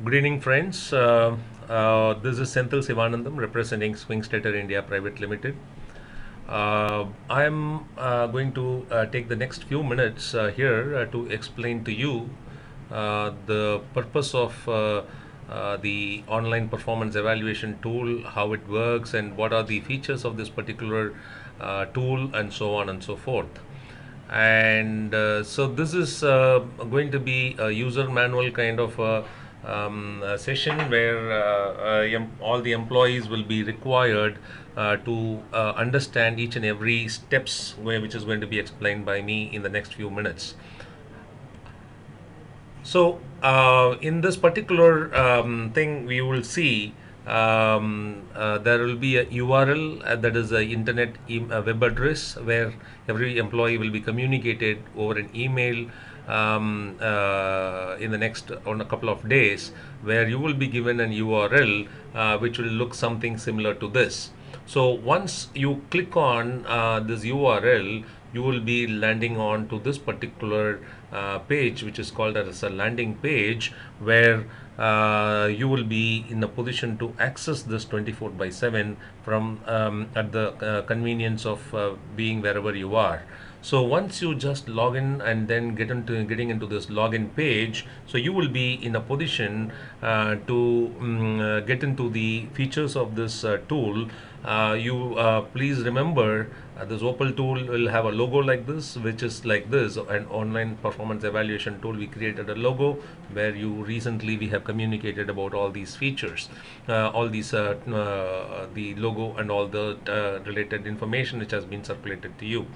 Good evening, friends. This is Senthil Sivanandam representing Schwing Stetter India Private Limited. I am going to take the next few minutes here to explain to you the purpose of the online performance evaluation tool, how it works, and what are the features of this particular tool, and so on and so forth. And so this is going to be a user manual kind of a session where all the employees will be required to understand each and every steps which is going to be explained by me in the next few minutes. So, in this particular thing, we will see there will be a URL that is a internet web address where every employee will be communicated over an email in the next on a couple of days, where you will be given an URL which will look something similar to this. So once you click on this URL, you will be landing on to this particular page, which is called as a landing page, where you will be in a position to access this 24 by 7 from at the convenience of being wherever you are. So once you just log in and then getting into this login page, so you will be in a position to get into the features of this tool. You please remember this OPEL tool will have a logo like this, which is like this, an online performance evaluation tool. We created a logo where recently we have communicated about all these features, all these the logo and all the related information which has been circulated to you.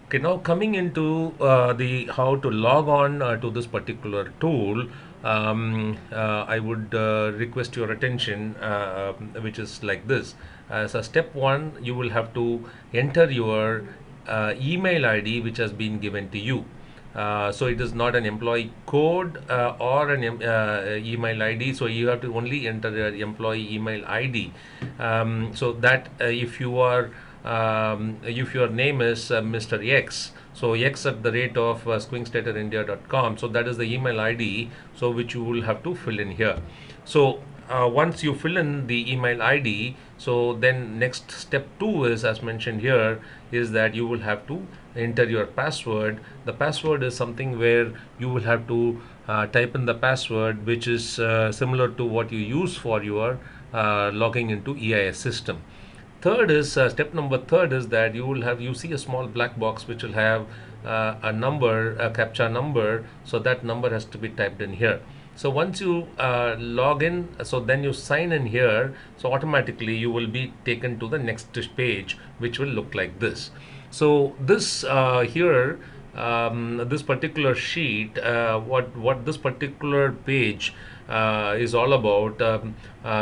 Okay, now coming into the how to log on to this particular tool, I would request your attention, which is like this. As a step one, you will have to enter your email ID which has been given to you. So it is not an employee code or an email ID. So you have to only enter your employee email ID. So that if your name is Mr. X, so X at the rate of swingstetterindia.com, so that is the email ID, so which you will have to fill in here. So once you fill in the email ID, so then next step 2 is, as mentioned here, is that you will have to enter your password. The password is something where you will have to type in the password, which is similar to what you use for your logging into EIS system. Third is step number third is that you see a small black box which will have a number, a captcha number, so that number has to be typed in here. So once you log in, so then you sign in here, so automatically you will be taken to the next page, which will look like this. So this here, this particular sheet, what this particular page is all about,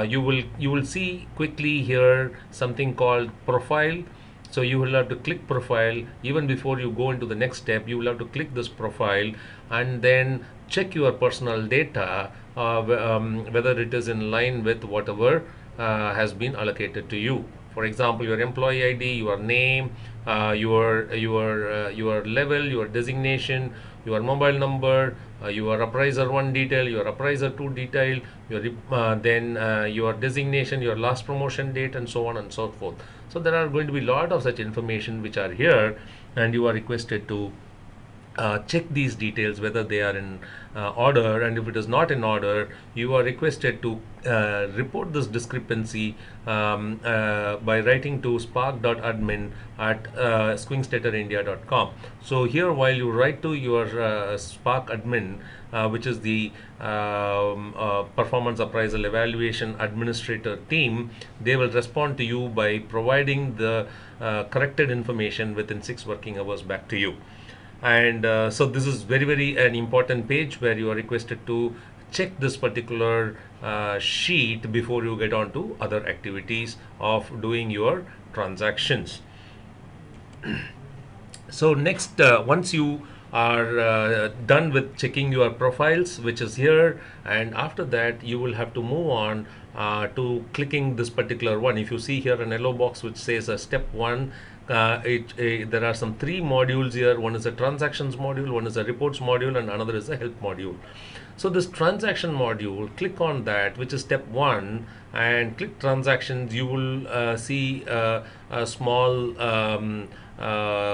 you will see quickly here something called profile. So you will have to click profile. Even before you go into the next step, you will have to click this profile and then check your personal data, whether it is in line with whatever has been allocated to you. For example, your employee ID, your name, your level, your designation, your mobile number, your appraiser 1 detail, your appraiser 2 detail, your designation, your last promotion date, and so on and so forth. So there are going to be a lot of such information which are here, and you are requested to check these details whether they are in order, and if it is not in order, you are requested to report this discrepancy by writing to spark.admin at swingstetterindia.com. So here, while you write to your Spark admin, which is the performance appraisal evaluation administrator team, they will respond to you by providing the corrected information within 6 working hours back to you. And so this is very an important page where you are requested to check this particular sheet before you get on to other activities of doing your transactions. So next, once you are done with checking your profiles, which is here, and after that you will have to move on to clicking this particular one. If you see here an yellow box which says step 1, there are some 3 modules here. One is a transactions module, one is a reports module, and another is a help module. So this transaction module, click on that, which is step 1, and click transactions. You will see a small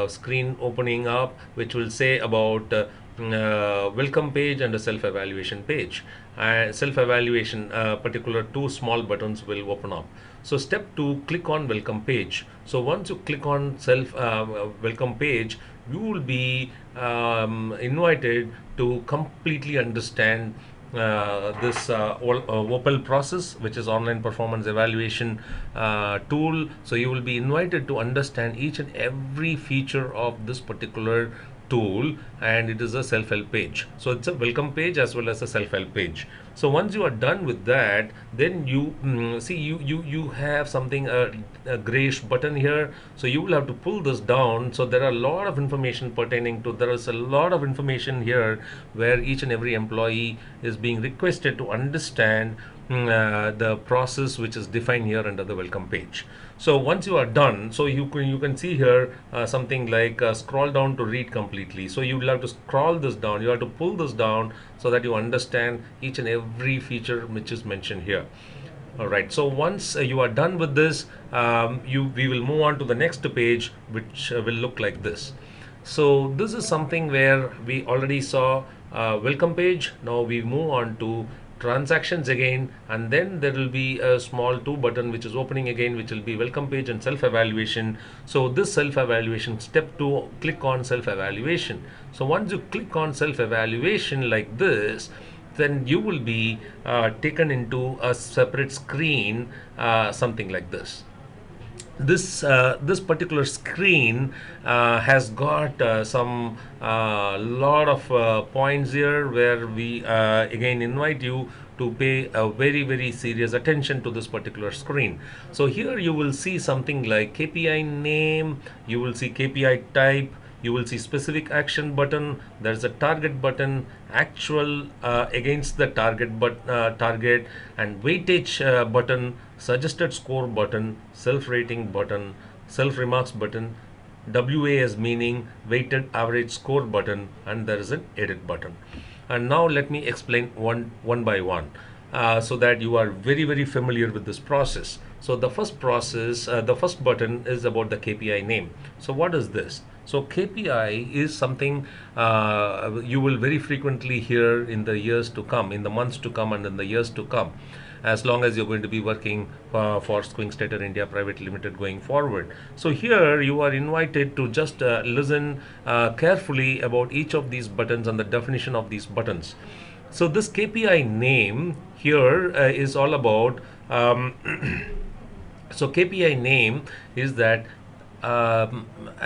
screen opening up, which will say about welcome page and a self-evaluation page. And self-evaluation, particular two small buttons will open up. So step 2, click on welcome page. So once you click on self welcome page, you will be invited to completely understand this OPEL process, which is online performance evaluation tool. So you will be invited to understand each and every feature of this particular tool, and it is a self-help page. So it's a welcome page as well as a self-help page. So once you are done with that, then you see you have something, a grayish button here. So you will have to pull this down. So there are a lot of information pertaining to, there is a lot of information here where each and every employee is being requested to understand the process which is defined here under the welcome page. So once you are done, so you can see here something like scroll down to read completely. So you will have to scroll this down, you have to pull this down so that you understand each and every feature which is mentioned here. Alright, so once you are done with this, we will move on to the next page, which will look like this. So this is something where we already saw welcome page. Now we move on to transactions again, and then there will be a small 2 button which is opening again, which will be welcome page and self-evaluation. So this self-evaluation, step 2, click on self-evaluation. So once you click on self-evaluation like this, then you will be taken into a separate screen, something like this. This particular screen has got some lot of points here, where we again invite you to pay a very serious attention to this particular screen. So here you will see something like KPI name, you will see KPI type, you will see specific action button, there is a target button, actual against the target, target and weightage button, suggested score button, self-rating button, self-remarks button, WA as meaning weighted average score button, and there is an edit button. And now let me explain one by one, so that you are very familiar with this process. So the first process, the first button is about the KPI name. So what is this? So KPI is something you will very frequently hear in the years to come, in the months to come and in the years to come, as long as you're going to be working for Schwing Stetter India Private Limited going forward. So here you are invited to just listen carefully about each of these buttons and the definition of these buttons. So this KPI name here is all about so KPI name is that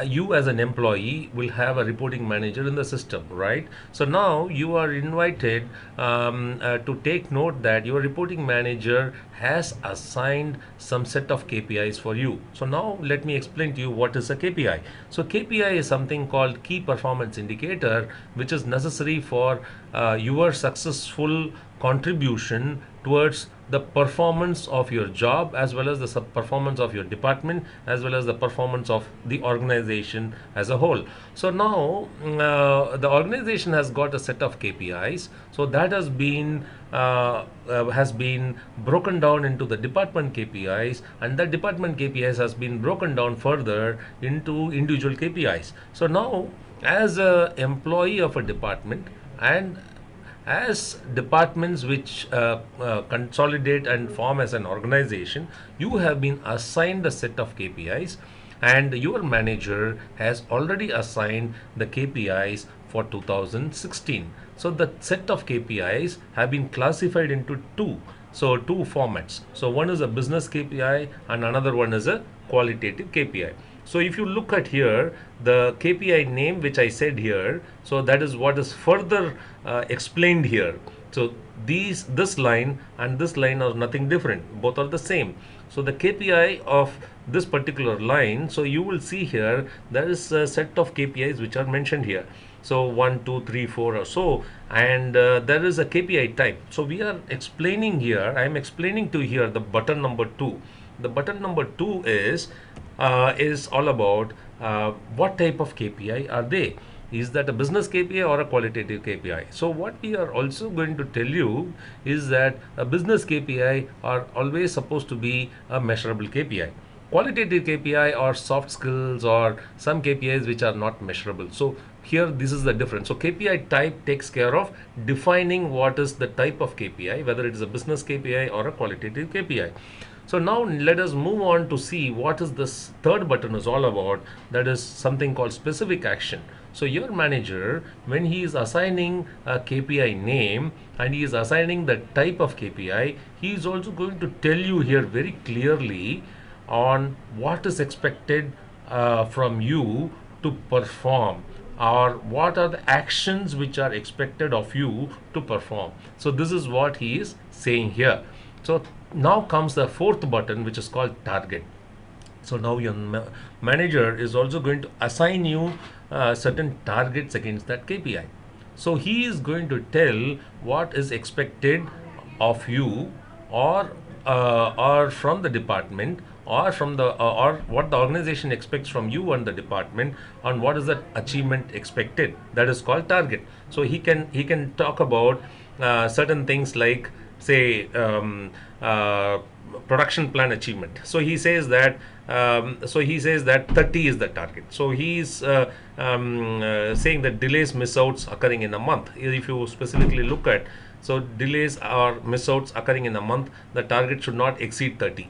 you as an employee will have a reporting manager in the system, right? So now you are invited to take note that your reporting manager has assigned some set of KPIs for you. So now let me explain to you what is a KPI. So KPI is something called key performance indicator, which is necessary for your successful contribution towards the performance of your job, as well as the performance of your department, as well as the performance of the organization as a whole. So now the organization has got a set of KPIs. So that has been broken down into the department KPIs, and that department KPIs has been broken down further into individual KPIs. So now, as an employee of a department, and as departments which consolidate and form as an organization, you have been assigned a set of KPIs, and your manager has already assigned the KPIs for 2016. So the set of KPIs have been classified into two formats. So one is a business KPI and another one is a qualitative KPI. So if you look at here, the KPI name which I said here, so that is what is further explained here. So this line and this line are nothing different, both are the same. So the KPI of this particular line, so you will see here there is a set of KPIs which are mentioned here. So 1, 2, 3, 4 or so, and there is a KPI type. So we are explaining here, I am explaining to here the button number 2. The button number 2 is all about what type of KPI are they. is that a business KPI or a qualitative KPI? So what we are also going to tell you is that a business KPI are always supposed to be a measurable KPI. Qualitative KPI or soft skills or some KPIs which are not measurable. So here this is the difference. So KPI type takes care of defining what is the type of KPI, whether it is a business KPI or a qualitative KPI. So now let us move on to see what is this third button is all about. That is something called specific action. So your manager, when he is assigning a KPI name and he is assigning the type of KPI, he is also going to tell you here very clearly on what is expected from you to perform, or what are the actions which are expected of you to perform. So this is what he is saying here. So now comes the fourth button, which is called target. So now your manager is also going to assign you certain targets against that KPI. So he is going to tell what is expected of you, or from the department, or from the or what the organization expects from you and the department, on what is the achievement expected. That is called target. So he can talk about certain things like, say, production plan achievement. So he says that 30 is the target. So he is saying that delays, miss outs occurring in a month. If you specifically look at, so delays or miss outs occurring in a month, the target should not exceed 30.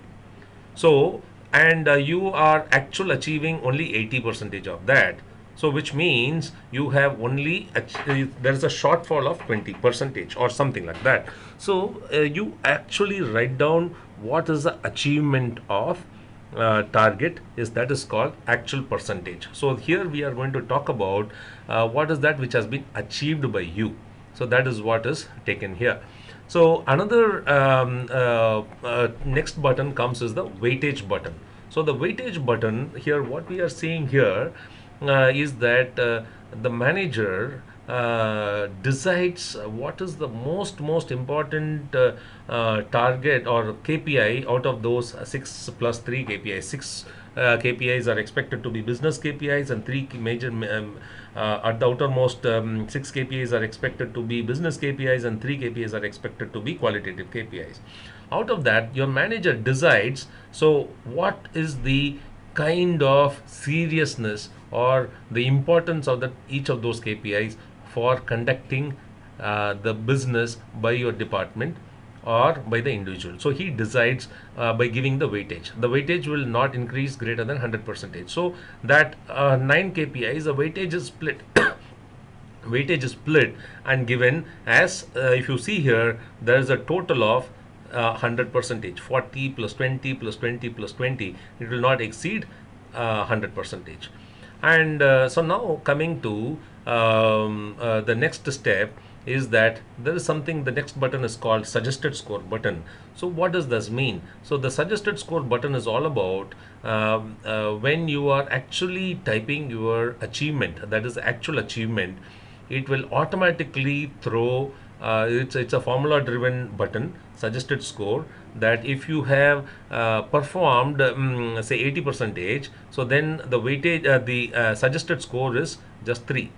So, and you are actual achieving only 80% of that. So which means you have only there is a shortfall of 20% or something like that. So you actually write down what is the achievement of target is, that is called actual percentage. So here we are going to talk about what is that which has been achieved by you. So that is what is taken here. So another next button comes is the weightage button. So the weightage button here, what we are seeing here is that the manager decides what is the most important target or KPI out of those 6 plus 3 KPIs. 6 KPIs are expected to be business KPIs, and 3 major at the outermost 6 KPIs are expected to be business KPIs, and 3 KPIs are expected to be qualitative KPIs. Out of that, your manager decides, so what is the kind of seriousness or the importance of each of those KPIs for conducting the business by your department or by the individual. So he decides by giving the weightage. The weightage will not increase greater than 100%. So that 9 KPIs, the weightage is split. Weightage is split and given as, if you see here, there is a total of 100%, 40 plus 20 plus 20 plus 20. It will not exceed 100%. And so now coming to the next step is that there is something, the next button is called suggested score button. So what does this mean? So the suggested score button is all about when you are actually typing your achievement, that is actual achievement, it will automatically throw it's a formula driven button, suggested score, that if you have performed say 80%, so then the weightage the suggested score is just 3,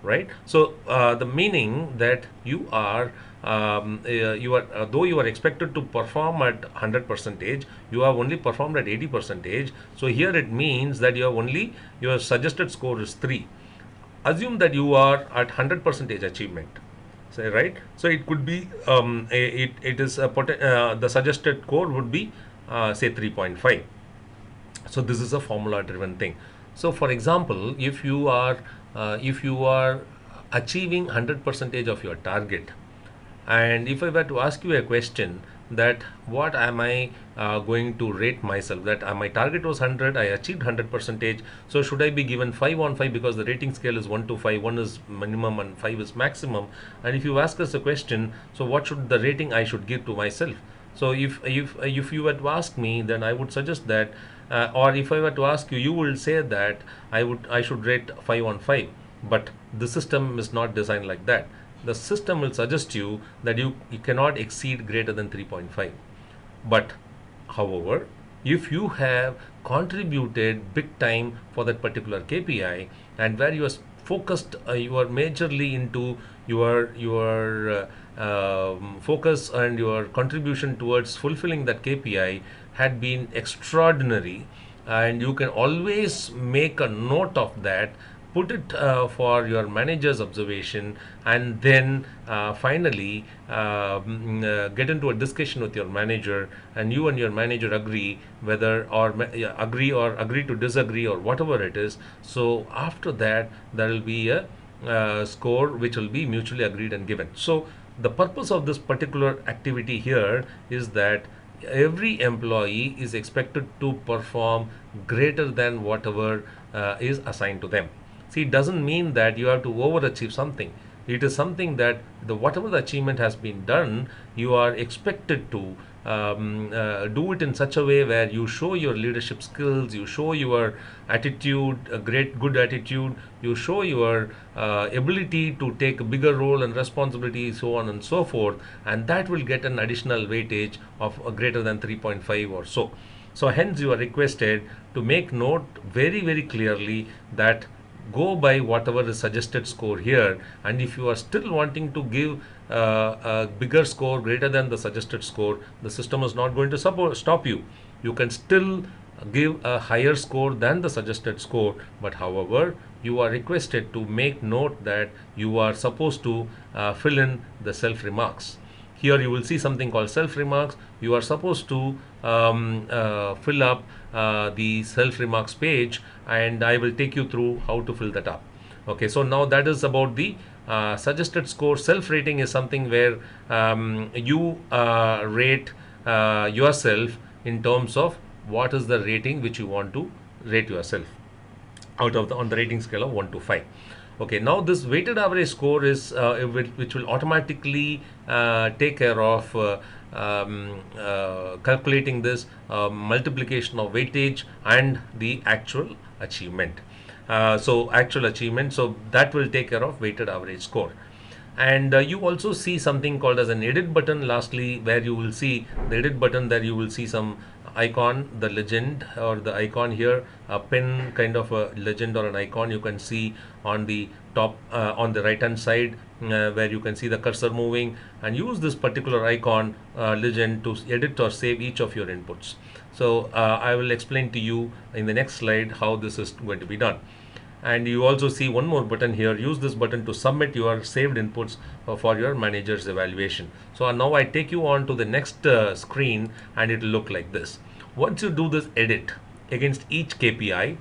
right? So the meaning that you are though you are expected to perform at 100%, you have only performed at 80%. So here it means that you have only, your suggested score is 3. Assume that you are at 100% achievement, say, right? So it could be it is the suggested score would be say 3.5. So this is a formula driven thing. So for example, if you are achieving 100% of your target, and if I were to ask you a question that what am I going to rate myself, that my target was 100, I achieved 100%, so should I be given 5 on 5, because the rating scale is 1 to 5, 1 is minimum and 5 is maximum. And if you ask us a question, so what should the rating I should give to myself? So if you were to ask me, then I would suggest that or if I were to ask you, you will say that I should rate 5 on 5. But the system is not designed like that. The system will suggest you that you cannot exceed greater than 3.5. But however, if you have contributed big time for that particular KPI, and where you are focused, you are majorly into your focus, and your contribution towards fulfilling that KPI had been extraordinary, and you can always make a note of that, put it for your manager's observation, and then finally get into a discussion with your manager, and you and your manager agree whether, or agree to disagree, or whatever it is. So after that, there will be a score which will be mutually agreed and given. So the purpose of this particular activity here is that every employee is expected to perform greater than whatever is assigned to them. See, it doesn't mean that you have to overachieve something. It is something that whatever the achievement has been done, you are expected to do it in such a way where you show your leadership skills, you show your attitude, a good attitude, you show your ability to take a bigger role and responsibility, so on and so forth, and that will get an additional weightage of greater than 3.5 or so. So hence you are requested to make note very, very clearly that go by whatever is suggested score here, and if you are still wanting to give a bigger score greater than the suggested score, the system is not going to stop you. You can still give a higher score than the suggested score, but however, you are requested to make note that you are supposed to fill in the self remarks. Here you will see something called self remarks. You are supposed to fill up the self remarks page, and I will take you through how to fill that up. Okay, so now that is about the suggested score. Self rating is something where you rate yourself in terms of what is the rating which you want to rate yourself out of on the rating scale of 1 to 5. Okay, now this weighted average score is which will automatically take care of calculating this multiplication of weightage and the actual achievement. So that will take care of weighted average score. And you also see something called as an edit button lastly, where you will see the edit button. There you will see some icon, the legend or the icon here, a pen kind of a legend or an icon you can see on the top on the right hand side, where you can see the cursor moving, and use this particular icon legend to edit or save each of your inputs. So I will explain to you in the next slide how this is going to be done. And you also see one more button here. Use this button to submit your saved inputs for your manager's evaluation. So now I take you on to the next screen, and it will look like this. Once you do this edit against each KPI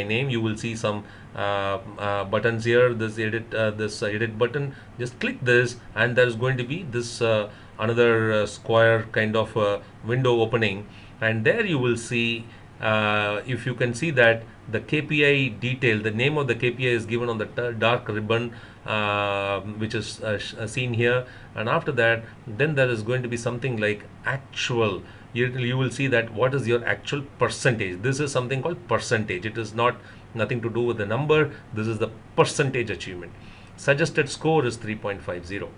name, you will see some buttons here. This edit button, just click this, and there is going to be this another square kind of window opening, and there you will see, if you can see that the KPI detail, the name of the KPI is given on the dark ribbon, which is seen here. And after that, then there is going to be something like actual. You will see that what is your actual percentage. This is something called percentage. It is nothing to do with the number. This is the percentage achievement. Suggested score is 3.50.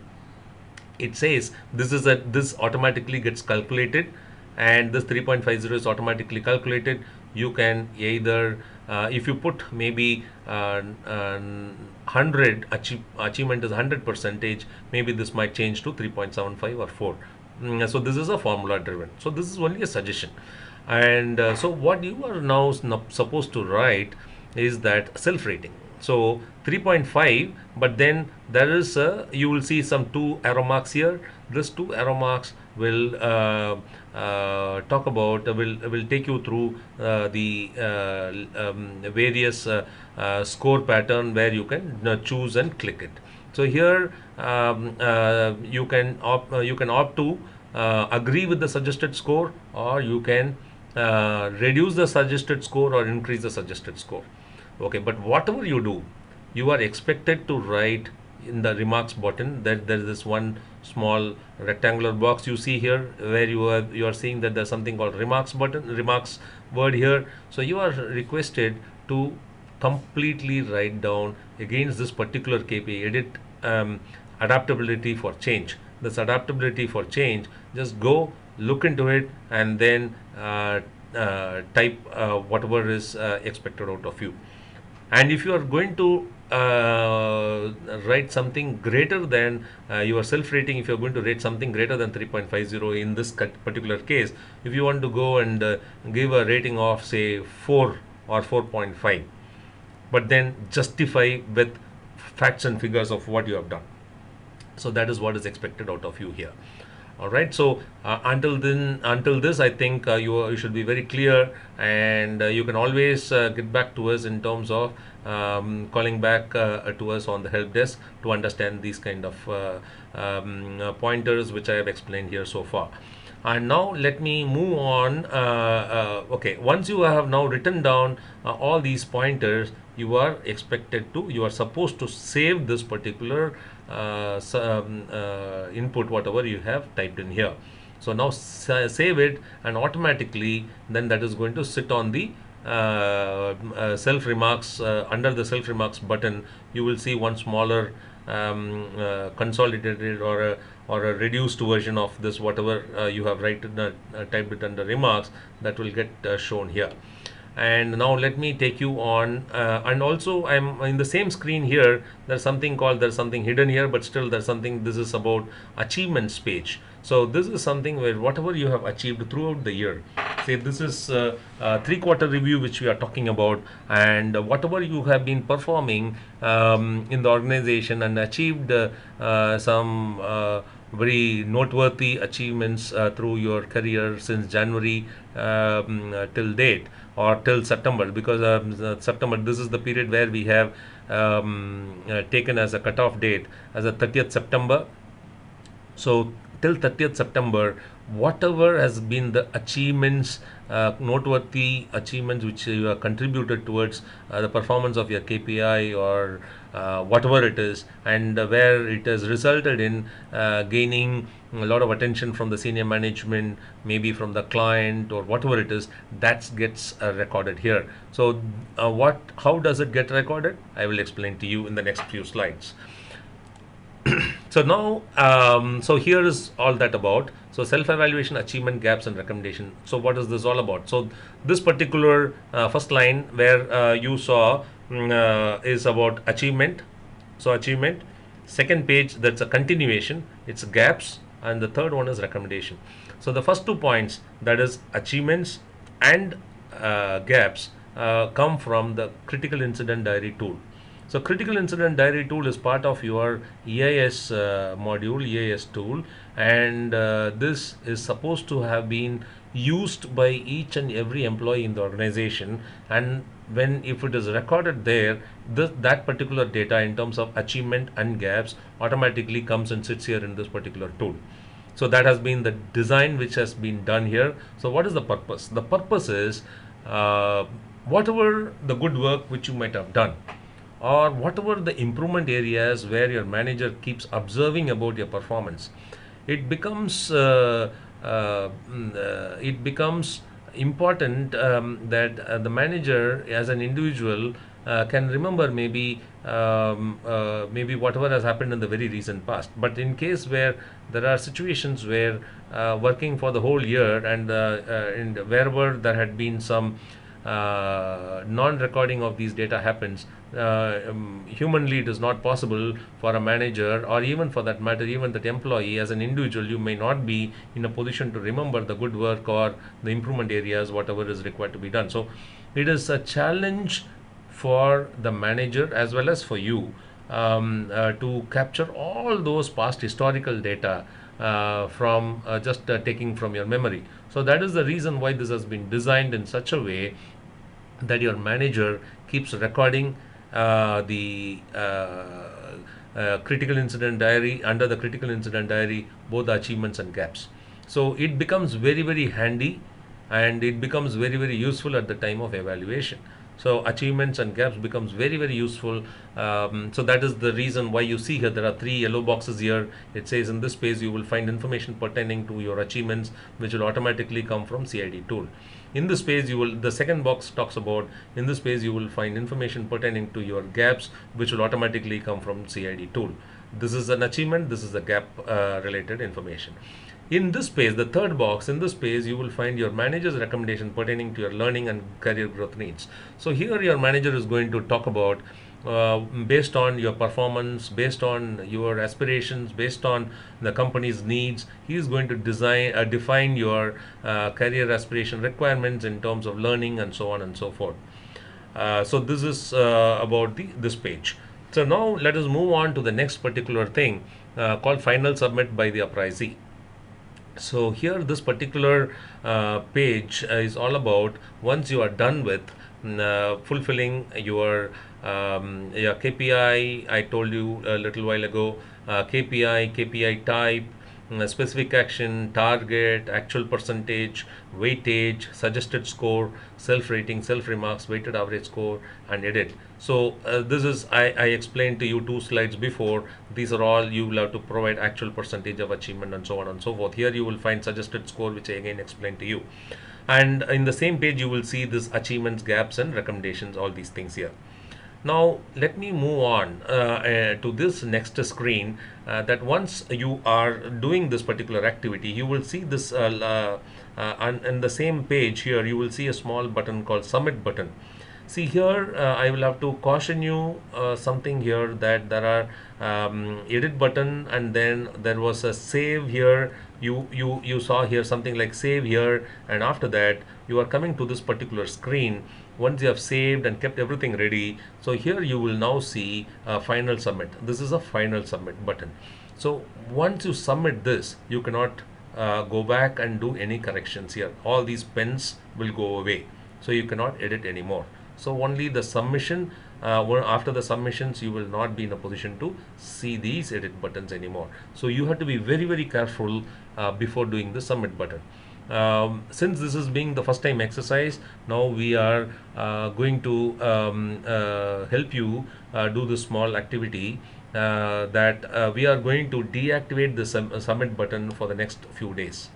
It says this automatically gets calculated, and this 3.50 is automatically calculated. You can either if you put maybe 100 achievement is 100 percentage, maybe this might change to 3.75 or 4. So this is a formula driven. So this is only a suggestion. And so what you are now supposed to write is that self rating. So 3.5, but then there is you will see some 2 arrow marks here. This 2 arrow marks will talk about will take you through the various score pattern where you can choose and click it. So here you can opt to agree with the suggested score, or you can reduce the suggested score or increase the suggested score. Okay, but whatever you do, you are expected to write in the remarks button that there is this one small rectangular box you see here, where you are seeing that there's something called remarks word here. So you are requested to completely write down against this particular KPI edit adaptability for change. This adaptability for change, just go look into it, and then type whatever is expected out of you. And if you are going to write something greater than your self rating. If you're going to rate something greater than 3.50 in this particular case, if you want to go and give a rating of say 4 or 4.5, but then justify with facts and figures of what you have done. So that is what is expected out of you here. All right. So until this, I think you should be very clear, and you can always get back to us in terms of calling back to us on the help desk to understand these kind of pointers which I have explained here so far. And now let me move on. Okay, once you have now written down all these pointers, you are supposed to save this particular input, whatever you have typed in here. So now save it, and automatically then that is going to sit on the self remarks. Under the self remarks button, you will see one smaller consolidated or a reduced version of this, whatever you have typed it under remarks, that will get shown here. And now let me take you on, and also I'm in the same screen here. There's something hidden here, but still there's something. This is about achievements page. So this is something where whatever you have achieved throughout the year, say this is a 3-quarter review which we are talking about, and whatever you have been performing in the organization and achieved some very noteworthy achievements through your career since January till date, or till September, because September, this is the period where we have taken as a cutoff date as a 30th September. So till 30th September, whatever has been the achievements, noteworthy achievements which you have contributed towards the performance of your KPI, or whatever it is, and where it has resulted in gaining a lot of attention from the senior management, maybe from the client, or whatever it is, that gets recorded here. So how does it get recorded? I will explain to you in the next few slides. So now, so here is all that about. So self-evaluation, achievement, gaps, and recommendation. So what is this all about? So this particular first line where you saw is about achievement. So achievement. Second page, that's a continuation. It's gaps, and the third one is recommendation. So the first 2 points, that is achievements and gaps, come from the critical incident diary tool. So critical incident diary tool is part of your EIS module, EIS tool, and this is supposed to have been used by each and every employee in the organization. And if it is recorded there, that particular data in terms of achievement and gaps automatically comes and sits here in this particular tool. So that has been the design which has been done here. So what is the purpose? The purpose is whatever the good work which you might have done, or whatever the improvement areas where your manager keeps observing about your performance, it becomes important that the manager as an individual can remember maybe whatever has happened in the very recent past. But in case where there are situations where working for the whole year, and wherever there had been some non-recording of these data happens, humanly it is not possible for a manager, or even for that matter even that employee as an individual, you may not be in a position to remember the good work or the improvement areas, whatever is required to be done. So it is a challenge for the manager as well as for you to capture all those past historical data from just taking from your memory. So that is the reason why this has been designed in such a way that your manager keeps recording the critical incident diary, under the critical incident diary, both the achievements and gaps. So it becomes very, very handy, and it becomes very, very useful at the time of evaluation. So achievements and gaps becomes very, very useful. So that is the reason why you see here there are 3 yellow boxes here. It says in this page you will find information pertaining to your achievements, which will automatically come from CID tool. In this page the second box talks about, in this page you will find information pertaining to your gaps, which will automatically come from CID tool. This is an achievement, this is a gap related information. In this page, the third box, in this page you will find your manager's recommendation pertaining to your learning and career growth needs. So here your manager is going to talk about based on your performance, based on your aspirations, based on the company's needs. He is going to define your career aspiration requirements in terms of learning and so on and so forth. So this is about this page. So now let us move on to the next particular thing called final submit by the appraisee. So here this particular page is all about once you are done with fulfilling your KPI. I told you a little while ago, KPI type, specific action, target, actual percentage, weightage, suggested score, self rating, self remarks, weighted average score, and edit. So this is, I explained to you 2 slides before. These are all you will have to provide actual percentage of achievement and so on and so forth. Here you will find suggested score, which I again explained to you. And in the same page you will see this achievements, gaps, and recommendations, all these things here. Now let me move on to this next screen, that once you are doing this particular activity, you will see this on the same page here, you will see a small button called submit button. See here, I will have to caution you something here, that there are edit button, and then there was a save here. You saw here something like save here, and after that you are coming to this particular screen. Once you have saved and kept everything ready, so here you will now see final submit. This is a final submit button. So once you submit this, you cannot go back and do any corrections here. All these pens will go away, so you cannot edit anymore. So only the submission, after the submissions, you will not be in a position to see these edit buttons anymore. So you have to be very, very careful before doing the submit button. Since this is being the first time exercise, now we are going to help you do this small activity, that we are going to deactivate the submit button for the next few days.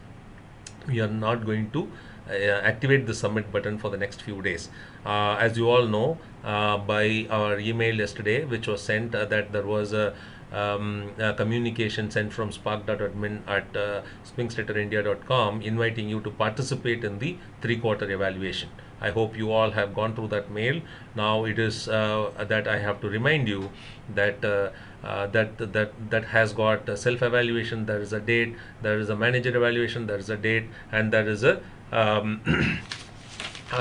We are not going to activate the submit button for the next few days. As you all know by our email yesterday, which was sent, that there was a communication sent from spark.admin at schwing inviting you to participate in the 3-quarter evaluation. I hope you all have gone through that mail. Now it is that I have to remind you that that has got self-evaluation. There is a date. There is a manager evaluation. There is a date, and there is a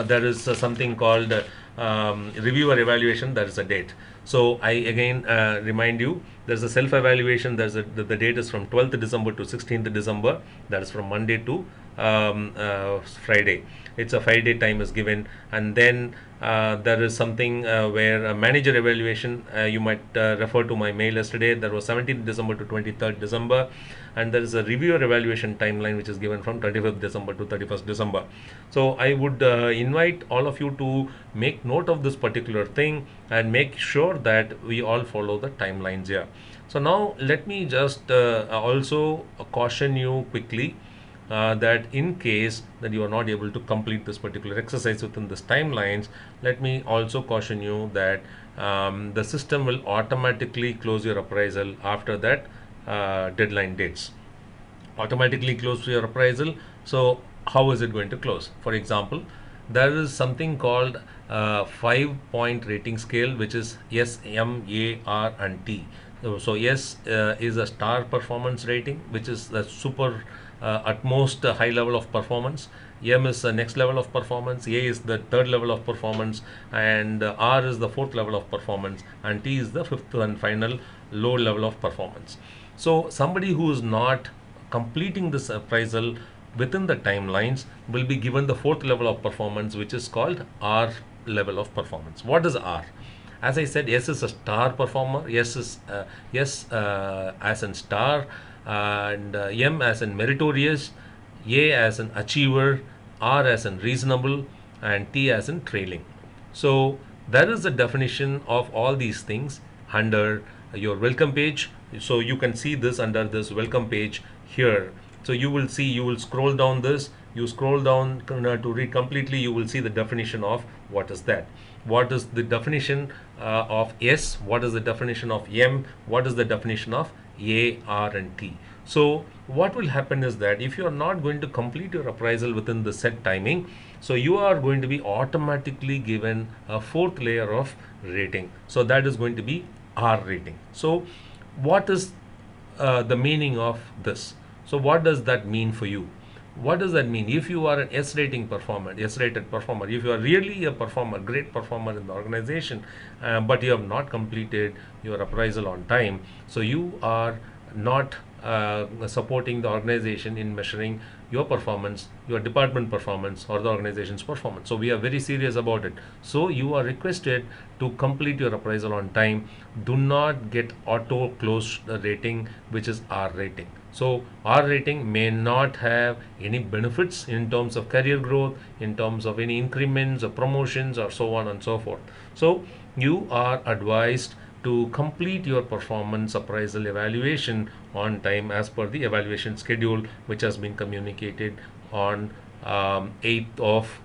there is something called reviewer evaluation. There is a date. So I again remind you, there's a self-evaluation. There's the date is from 12th December to 16th December. That is from Monday to Friday. It's a 5-day time is given, and then there is something where a manager evaluation, you might refer to my mail yesterday. There was 17th December to 23rd December, and there is a reviewer evaluation timeline which is given from 25th December to 31st December. So I would invite all of you to make note of this particular thing and make sure that we all follow the timelines here. So now let me just also caution you quickly that in case that you are not able to complete this particular exercise within this timelines, let me also caution you that the system will automatically close your appraisal after that deadline dates. Automatically close your appraisal. So how is it going to close? For example, there is something called 5-point rating scale, which is S, M, A, R, and T. So S is a star performance rating, which is the super utmost high level of performance. M is the next level of performance, A is the 3rd level of performance, and R is the 4th level of performance, and T is the 5th and final low level of performance. So somebody who is not completing this appraisal within the timelines will be given the 4th level of performance, which is called R level of performance. What is R? As I said, S is a star performer. S is as in star, and M as in meritorious, A as an achiever, R as in reasonable, and T as in trailing. So there is a definition of all these things under your welcome page. So you can see this under this welcome page here. So you will see, you will scroll down this, you scroll down to read completely, you will see the definition of what is that. What is the definition of S? What is the definition of M? What is the definition of A, R, and T? So what will happen is that if you are not going to complete your appraisal within the set timing, so you are going to be automatically given a fourth layer of rating. So that is going to be R rating. So what is the meaning of this? So what does that mean for you? What does that mean? If you are an S rating performer, S rated performer, if you are really a performer, great performer in the organization, but you have not completed your appraisal on time, so you are not supporting the organization in measuring your performance, your department performance, or the organization's performance. So we are very serious about it. So you are requested to complete your appraisal on time. Do not get auto close rating, which is R rating. So R rating may not have any benefits in terms of career growth, in terms of any increments or promotions or so on and so forth. So you are advised to complete your performance appraisal evaluation on time as per the evaluation schedule, which has been communicated on 8th of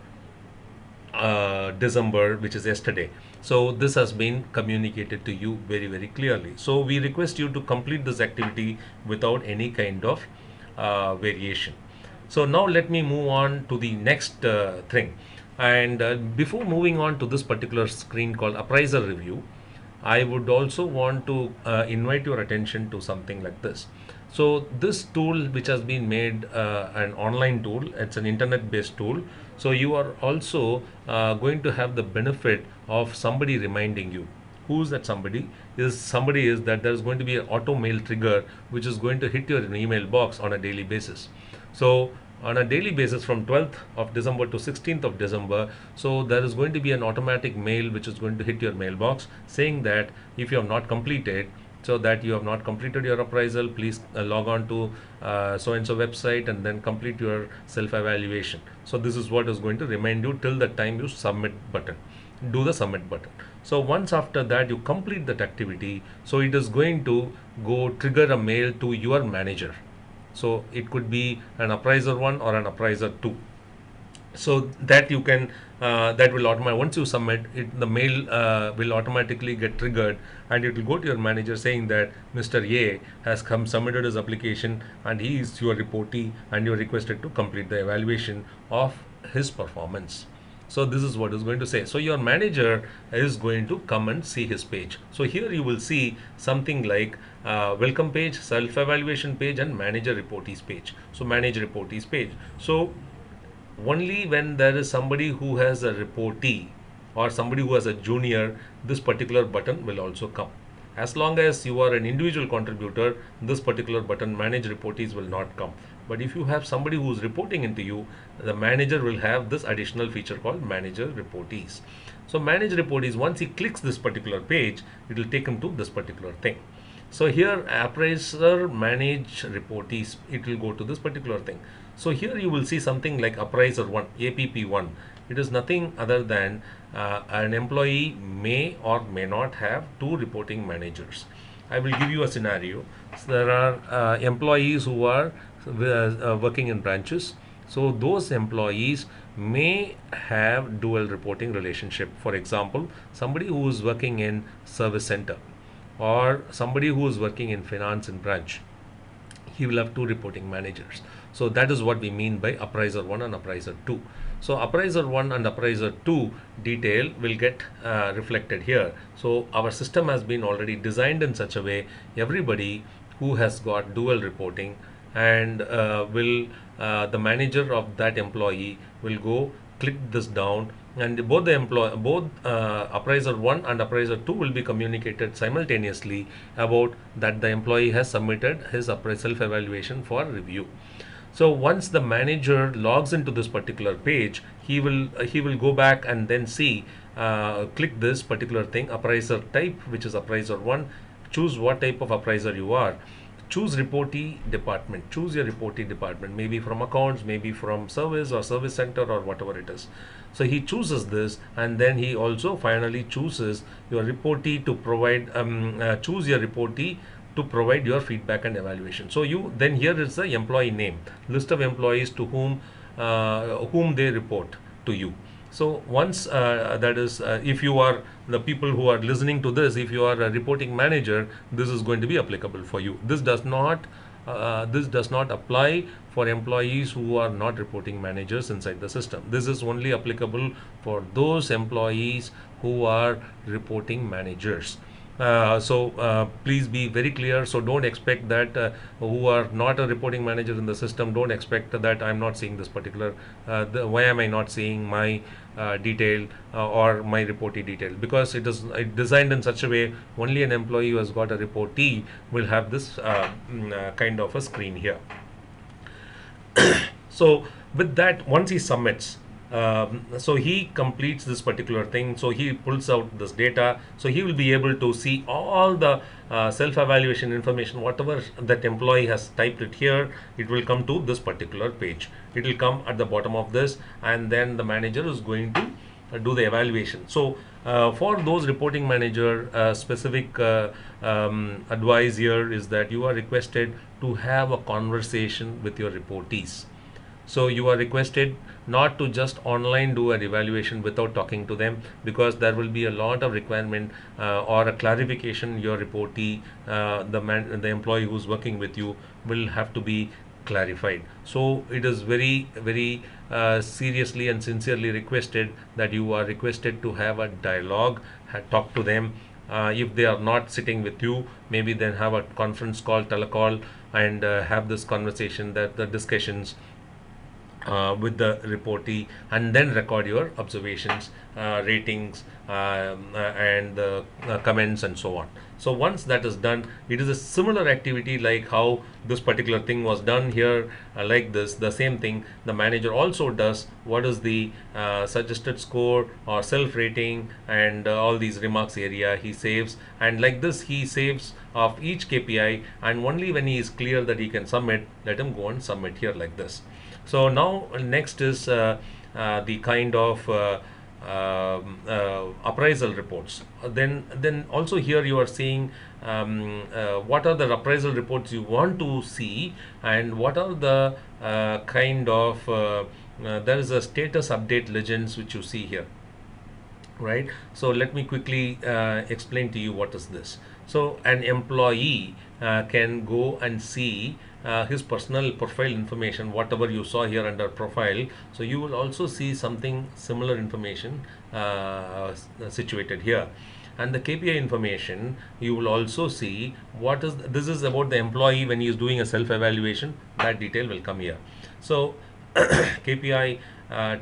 December, which is yesterday. So this has been communicated to you very, very clearly. So we request you to complete this activity without any kind of variation. So now let me move on to the next thing. And before moving on to this particular screen called appraiser review, I would also want to invite your attention to something like this. So this tool, which has been made an online tool, it's an internet-based tool. So you are also going to have the benefit of somebody reminding you. Who's that somebody? Somebody is that there's going to be an auto mail trigger which is going to hit your email box on a daily basis. So on a daily basis from 12th of December to 16th of December, so there is going to be an automatic mail which is going to hit your mailbox saying that if you have not completed, so that you have not completed your appraisal, please log on to so and so website and then complete your self-evaluation. So this is what is going to remind you till the time you submit button, do the submit button. So once after that you complete that activity, so it is going to go trigger a mail to your manager. So it could be an appraiser 1 or an appraiser 2. So that you can that will automatically, once you submit it, the mail will automatically get triggered and it will go to your manager saying that Mr. A has come submitted his application and he is your reportee and you are requested to complete the evaluation of his performance. So this is what is going to say. So your manager is going to come and see his page. So here you will see something like welcome page, self-evaluation page, and manager reportees page. So manage reportees page. So only when there is somebody who has a reportee or somebody who has a junior, this particular button will also come. As long as you are an individual contributor, this particular button manage reportees will not come. But if you have somebody who is reporting into you, the manager will have this additional feature called manager reportees. So manage reportees, once he clicks this particular page, it will take him to this particular thing. So here appraiser manage reportees, it will go to this particular thing. So here you will see something like appraiser 1, APP1. It is nothing other than an employee may or may not have two reporting managers. I will give you a scenario. So there are employees who are working in branches. So those employees may have dual reporting relationship. For example, somebody who is working in service center or somebody who is working in finance in branch, he will have two reporting managers. So that is what we mean by appraiser 1 and appraiser 2. So appraiser 1 and appraiser 2 detail will get reflected here. So our system has been already designed in such a way everybody who has got dual reporting and the manager of that employee will go click this down, and both appraiser 1 and appraiser 2 will be communicated simultaneously about that the employee has submitted his self-evaluation for review. So once the manager logs into this particular page, he will go back and then see click this particular thing, appraiser type, which is appraiser 1, choose what type of appraiser you are, choose reportee department, choose your reportee department, maybe from accounts, maybe from service or service center or whatever it is. So he chooses this, and then he also finally chooses your reportee to provide choose your reportee to provide your feedback and evaluation. So you then here is the employee name, list of employees to whom they report to you. So once that is if you are the people who are listening to this, if you are a reporting manager, this is going to be applicable for you. This does not this does not apply for employees who are not reporting managers inside the system. This is only applicable for those employees who are reporting managers. Please be very clear. So don't expect that who are not a reporting manager in the system, don't expect that I'm not seeing this particular, why am I not seeing my detail or my reportee detail, because it is designed in such a way only an employee who has got a reportee will have this kind of a screen here. So with that, once he submits, so he completes this particular thing, so he pulls out this data, so he will be able to see all the self-evaluation information, whatever that employee has typed it here, it will come to this particular page. It will come at the bottom of this, and then the manager is going to do the evaluation. So for those reporting manager, specific advice here is that you are requested to have a conversation with your reportees. So you are requested not to just online do an evaluation without talking to them, because there will be a lot of requirement or a clarification your reportee, the employee who's working with you, will have to be clarified. So it is very, very seriously and sincerely requested that you are requested to have a dialogue, talk to them. If they are not sitting with you, maybe then have a conference call, telecall, and have this conversation, that the discussions with the reportee, and then record your observations, ratings, and comments, and so on. So once that is done, it is a similar activity like how this particular thing was done here, like this, the same thing the manager also does. What is the suggested score or self rating, and all these remarks area he saves, and like this he saves of each KPI, and only when he is clear that he can submit, let him go and submit here like this. So now next is the kind of appraisal reports. Then also here you are seeing what are the appraisal reports you want to see, and what are the kind of there is a status update legends which you see here, right? So let me quickly explain to you what is this. So an employee can go and see his personal profile information, whatever you saw here under profile. So you will also see something similar information situated here. And the KPI information, you will also see what is, this is about the employee when he is doing a self-evaluation, that detail will come here. So KPI,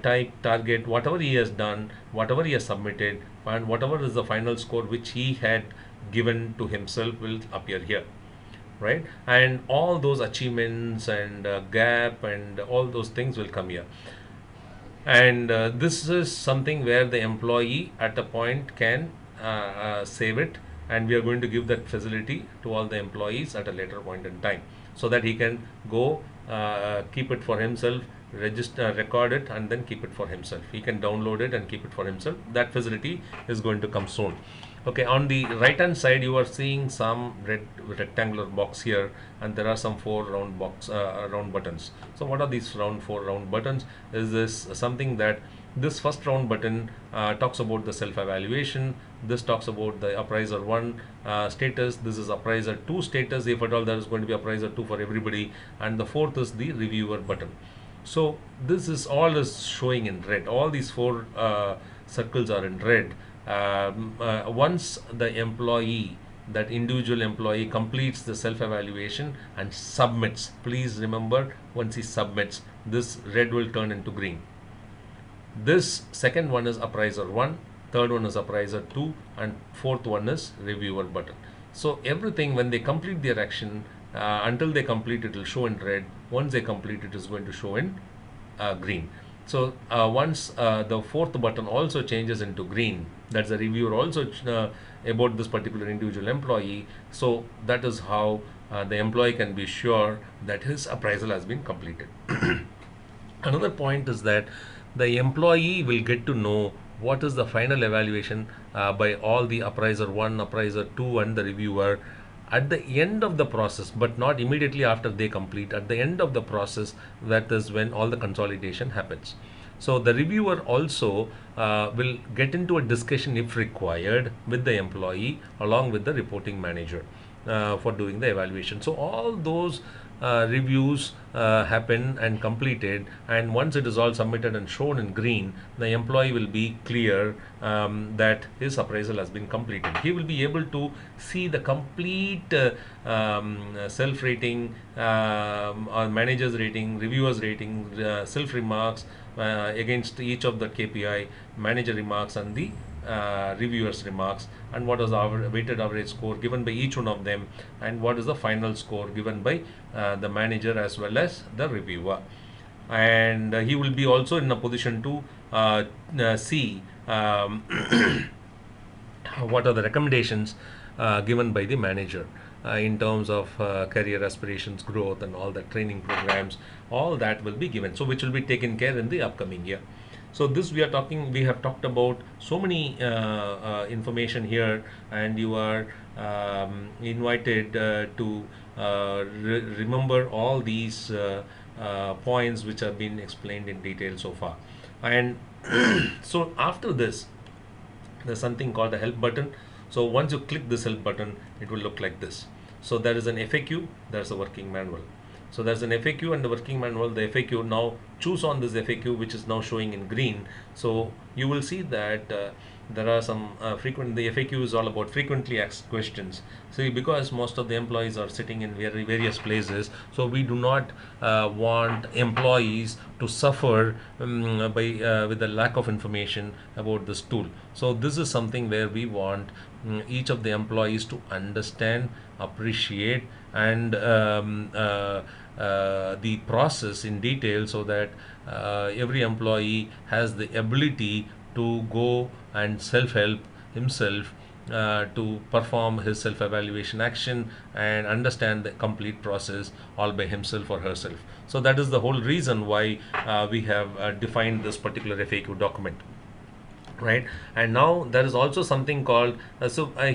type, target, whatever he has done, whatever he has submitted, and whatever is the final score which he had given to himself will appear here, right? And all those achievements and gap and all those things will come here. And this is something where the employee at a point can save it, and we are going to give that facility to all the employees at a later point in time, so that he can go keep it for himself, register, record it, and then keep it for himself. He can download it and keep it for himself. That facility is going to come soon. Okay, on the right hand side you are seeing some red rectangular box here, and there are some four round round buttons. So what are these four round buttons? Is this something that this first round button talks about the self-evaluation, this talks about the appraiser 1 status, this is appraiser 2 status, if at all there is going to be appraiser 2 for everybody, and the fourth is the reviewer button. So this is all is showing in red. All these four circles are in red. Once the employee, that individual employee, completes the self-evaluation and submits, please remember, once he submits, this red will turn into green. This second one is appraiser 1, third one is appraiser 2, and fourth one is reviewer button. So everything, when they complete their action, until they complete, it will show in red. Once they complete, it is going to show in green. So once the fourth button also changes into green, that's the reviewer also about this particular individual employee. So that is how the employee can be sure that his appraisal has been completed. Another point is that the employee will get to know what is the final evaluation by all the appraiser 1, appraiser 2, and the reviewer at the end of the process, but not immediately after they complete. At the end of the process, that is when all the consolidation happens. So the reviewer also will get into a discussion if required with the employee along with the reporting manager for doing the evaluation. So all those reviews happen and completed, and once it is all submitted and shown in green, the employee will be clear that his appraisal has been completed. He will be able to see the complete self rating, or manager's rating, reviewers rating, self remarks against each of the KPI, manager remarks, and the reviewers remarks, and what is our weighted average score given by each one of them, and what is the final score given by the manager as well as the reviewer. And he will be also in a position to see what are the recommendations given by the manager in terms of career aspirations, growth, and all the training programs. All that will be given, so which will be taken care in the upcoming year. So this we have talked about so many information here, and you are invited to remember all these points which have been explained in detail so far. And so after this, there's something called a help button. So once you click this help button, it will look like this. So there is an FAQ, there's a working manual. So there's an FAQ and the working manual. The FAQ, now choose on this FAQ, which is now showing in green. So you will see that there are some the FAQ is all about frequently asked questions. See, because most of the employees are sitting in various places, so we do not want employees to suffer with the lack of information about this tool. So this is something where we want each of the employees to understand, appreciate, and the process in detail, so that every employee has the ability to go and self-help himself to perform his self-evaluation action and understand the complete process all by himself or herself. So that is the whole reason why we have defined this particular FAQ document. Right. And now there is also something called before I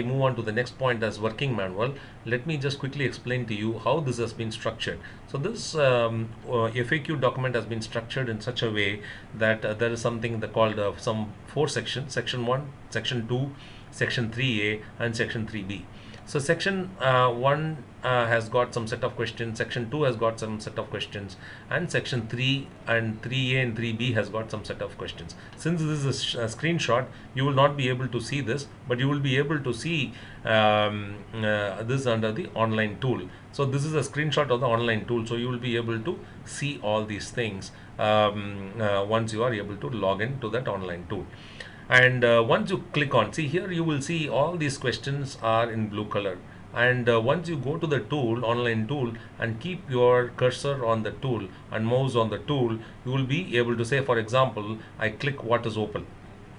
move on to the next point as working manual, let me just quickly explain to you how this has been structured. So this FAQ document has been structured in such a way that there is something called some 4 sections: section 1, section 2, section 3A, and section 3B. So section 1 has got some set of questions, section 2 has got some set of questions, and section 3 and 3A and 3B has got some set of questions. Since this is a screenshot, you will not be able to see this, but you will be able to see this under the online tool. So this is a screenshot of the online tool, so you will be able to see all these things once you are able to log in to that online tool. And once you click on, see here, you will see all these questions are in blue color. And once you go to the tool, online tool, and keep your cursor on the tool and mouse on the tool, you will be able to say, for example, I click what is OPEL,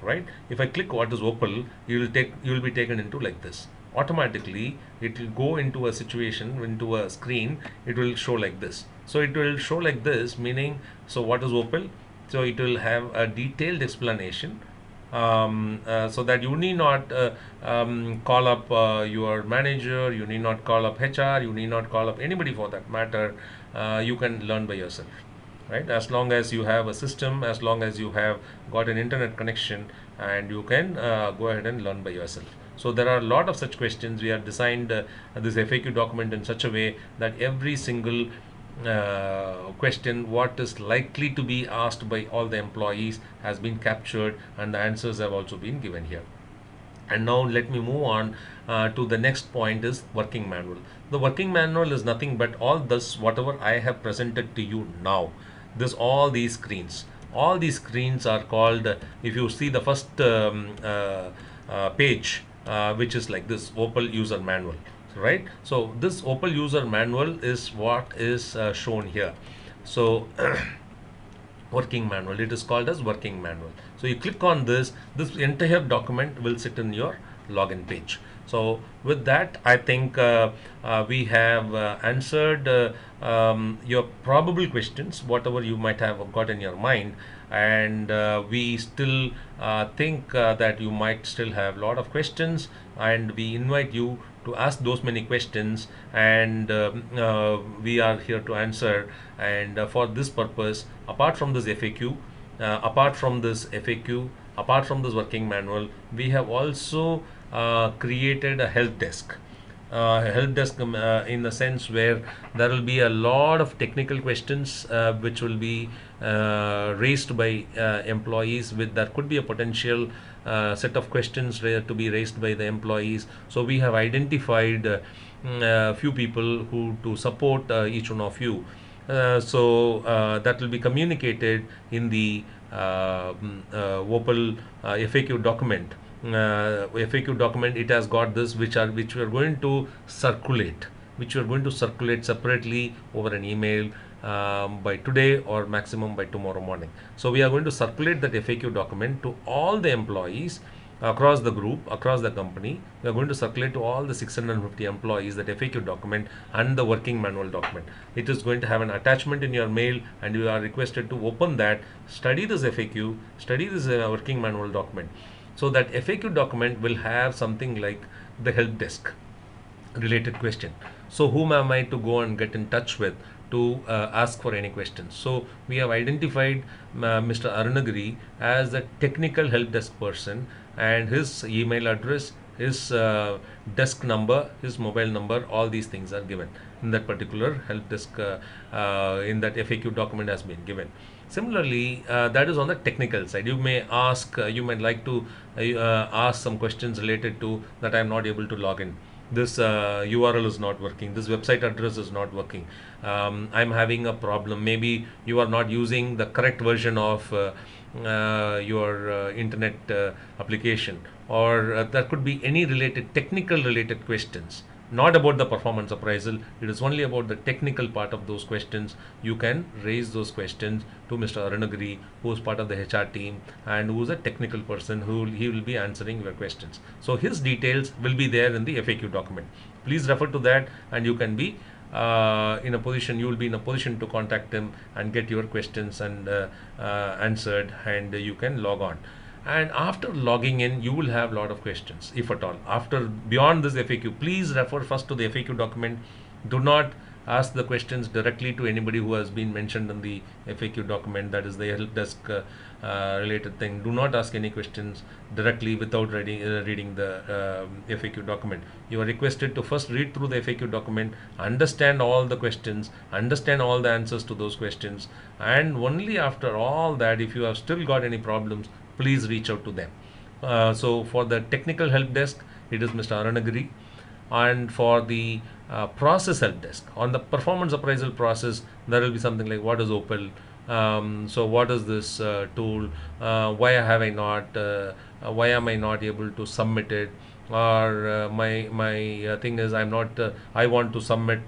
right? If I click what is OPEL, you will be taken into like this. Automatically, it will go into a situation, into a screen, it will show like this. So it will show like this, meaning, so what is OPEL? So it will have a detailed explanation. So that you need not call up your manager, you need not call up HR, you need not call up anybody for that matter. You can learn by yourself, right? As long as you have a system, as long as you have got an internet connection, and you can go ahead and learn by yourself. So there are a lot of such questions. We have designed this FAQ document in such a way that every single question what is likely to be asked by all the employees has been captured, and the answers have also been given here. And now let me move on to the next point, is working manual. The working manual is nothing but all this whatever I have presented to you now. All these screens are called, if you see the first page, which is like this, OPEL user manual. Right, so this OPEL user manual is what is shown here. So working manual, it is called as working manual. So you click on this entire document will sit in your login page. So with that, I think we have answered your probable questions, whatever you might have got in your mind. And we still think that you might still have a lot of questions, and we invite you to ask those many questions, and we are here to answer. And for this purpose, apart from this FAQ, apart from this working manual, we have also created a help desk. help desk in the sense where there will be a lot of technical questions which will be raised by employees. With there could be a potential set of questions to be raised by the employees. So we have identified few people who to support each one of you. That will be communicated in the OPEL FAQ document. FAQ document, it has got this, which we are going to circulate, separately over an email by today or maximum by tomorrow morning. So we are going to circulate that FAQ document to all the employees across the group, across the company. We are going to circulate to all the 650 employees that FAQ document and the working manual document. It is going to have an attachment in your mail, and you are requested to open that, study this FAQ, study this working manual document. So that FAQ document will have something like the help desk related question. So whom am I to go and get in touch with to ask for any questions? So we have identified Mr. Arunagiri as the technical help desk person, and his email address, his desk number, his mobile number, all these things are given in that particular help desk in that FAQ document has been given. Similarly, that is on the technical side. You may ask, you might like to ask some questions related to that I am not able to log in. This URL is not working, this website address is not working, I'm having a problem. Maybe you are not using the correct version of your internet application, or there could be any technical related questions, not about the performance appraisal. It is only about the technical part of those questions. You can raise those questions to Mr. Arunagiri, who is part of the HR team and who is a technical person, he will be answering your questions. So his details will be there in the FAQ document. Please refer to that, and you can be you will be in a position to contact him and get your questions and answered, and you can log on. And after logging in, you will have a lot of questions, if at all. Beyond this FAQ, please refer first to the FAQ document. Do not ask the questions directly to anybody who has been mentioned in the FAQ document, that is the help desk related thing. Do not ask any questions directly without reading the FAQ document. You are requested to first read through the FAQ document, understand all the questions, understand all the answers to those questions, and only after all that, if you have still got any problems, please reach out to them. So for the technical help desk, it is Mr. Aranagiri. And for the process help desk, on the performance appraisal process, there will be something like, what is OPEL? So what is this tool? Why am I not able to submit it? Or my thing is, I want to submit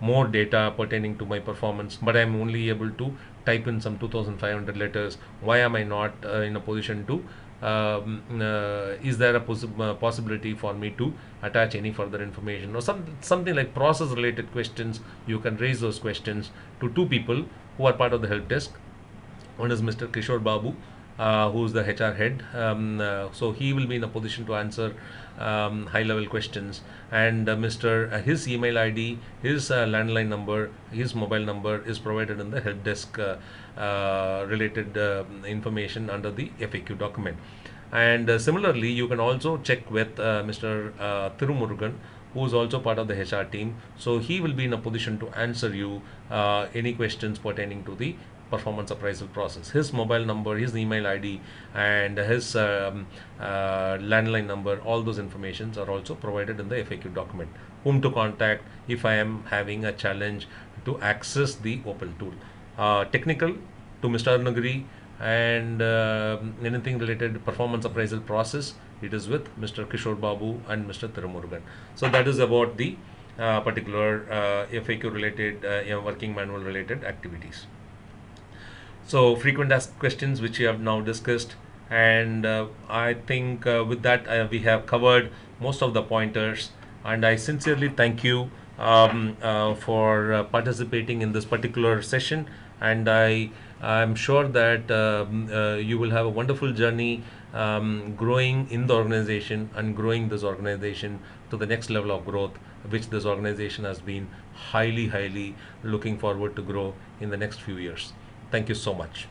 more data pertaining to my performance, but I'm only able to type in some 2500 letters. Why am I not in a position to is there a possibility for me to attach any further information, or something like process related questions? You can raise those questions to two people who are part of the help desk. One is Mr. Kishore Babu, who is the HR head. So he will be in a position to answer high level questions, and his email ID, his landline number, his mobile number is provided in the help desk related information under the FAQ document. And similarly, you can also check with Mr. Tirumurugan, who is also part of the HR team. So he will be in a position to answer you any questions pertaining to the performance appraisal process. His mobile number, his email ID, and his landline number, all those informations are also provided in the FAQ document. Whom to contact if I am having a challenge to access the OPEL tool. Technical to Mr. Nagri, and anything related to performance appraisal process, it is with Mr. Kishore Babu and Mr. Tirumurugan. So that is about the particular FAQ related working manual related activities. So frequent asked questions, which we have now discussed, and I think with that we have covered most of the pointers, and I sincerely thank you for participating in this particular session, and I'm sure that you will have a wonderful journey growing in the organization and growing this organization to the next level of growth, which this organization has been highly looking forward to grow in the next few years. Thank you so much.